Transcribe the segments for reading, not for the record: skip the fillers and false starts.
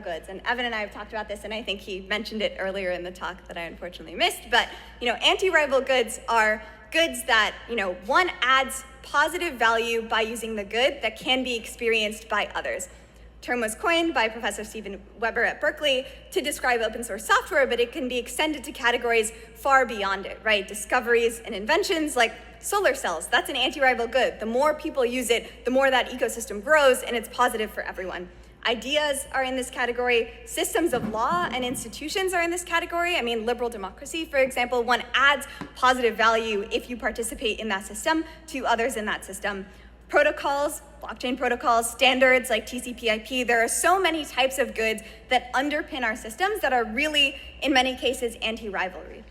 goods. And Evan and I have talked about this, and I think he mentioned it earlier in the talk that I unfortunately missed. But anti-rival goods are goods that one adds positive value by using the good that can be experienced by others. The term was coined by Professor Steven Weber at Berkeley to describe open source software, but it can be extended to categories far beyond it, right? Discoveries and inventions like solar cells, that's an anti-rival good. The more people use it, the more that ecosystem grows, and it's positive for everyone. Ideas are in this category. Systems of law and institutions are in this category. I mean, liberal democracy, for example, one adds positive value if you participate in that system to others in that system. Protocols, blockchain protocols, standards like TCP/IP, there are so many types of goods that underpin our systems that are really, in many cases, anti-rivalrous.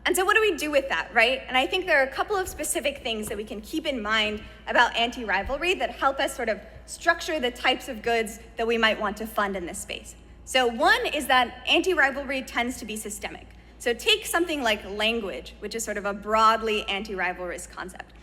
And so what do we do with that, right? And I think there are a couple of specific things that we can keep in mind about anti-rivalry that help us sort of structure the types of goods that we might want to fund in this space. So one is that anti-rivalry tends to be systemic. So take something like language, which is sort of a broadly anti-rivalrous concept.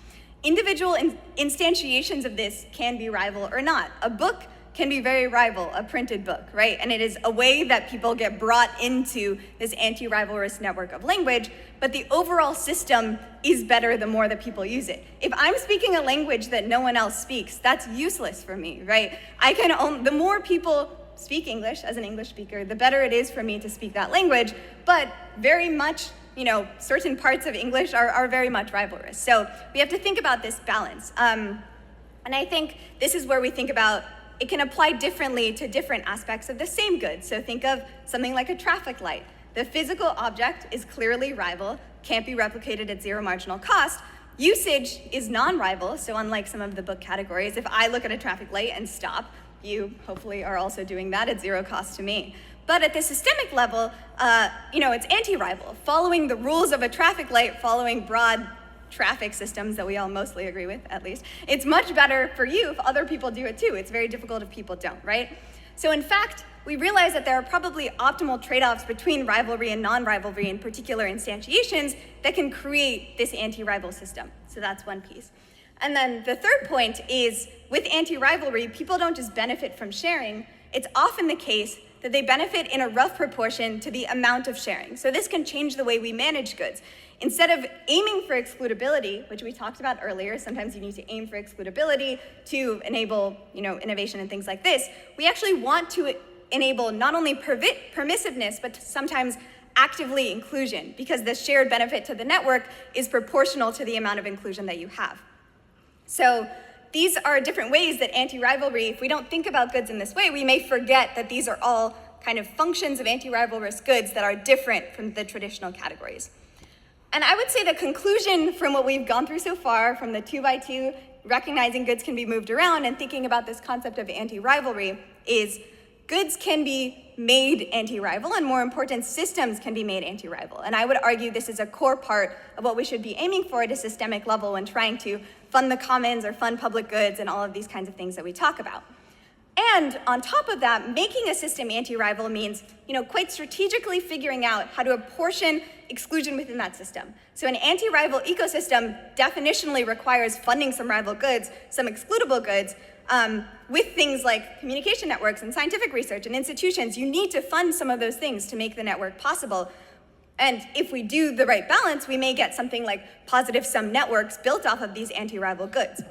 Individual instantiations of this can be rival or not. A book can be very rival, a printed book, right? And it is a way that people get brought into this anti-rivalrous network of language, but the overall system is better the more that people use it. If I'm speaking a language that no one else speaks, that's useless for me, right? The more people speak English as an English speaker, the better it is for me to speak that language, but very much, certain parts of English are very much rivalrous. So we have to think about this balance. And I think this is where we think about it can apply differently to different aspects of the same good. So think of something like a traffic light. The physical object is clearly rival, can't be replicated at zero marginal cost. Usage is non-rival, so unlike some of the book categories, if I look at a traffic light and stop, you hopefully are also doing that at zero cost to me. But at the systemic level, it's anti-rival. Following the rules of a traffic light, following broad traffic systems that we all mostly agree with, at least, it's much better for you if other people do it too. It's very difficult if people don't, right? So in fact, we realize that there are probably optimal trade-offs between rivalry and non-rivalry in particular instantiations that can create this anti-rival system. So that's one piece. And then the third point is, with anti-rivalry, people don't just benefit from sharing. It's often the case that they benefit in a rough proportion to the amount of sharing. So this can change the way we manage goods. Instead of aiming for excludability, which we talked about earlier, sometimes you need to aim for excludability to enable innovation and things like this, we actually want to enable not only permissiveness, but sometimes actively inclusion, because the shared benefit to the network is proportional to the amount of inclusion that you have. So these are different ways that anti-rivalry, if we don't think about goods in this way, we may forget that these are all kind of functions of anti-rivalrous goods that are different from the traditional categories. And I would say the conclusion from what we've gone through so far, from the 2x2, recognizing goods can be moved around and thinking about this concept of anti-rivalry, is goods can be made anti-rival, and more important, systems can be made anti-rival. And I would argue this is a core part of what we should be aiming for at a systemic level when trying to fund the commons or fund public goods and all of these kinds of things that we talk about. And on top of that, making a system anti-rival means, quite strategically figuring out how to apportion exclusion within that system. So an anti-rival ecosystem definitionally requires funding some rival goods, some excludable goods, with things like communication networks and scientific research and institutions. You need to fund some of those things to make the network possible. And if we do the right balance, we may get something like positive sum networks built off of these anti-rival goods.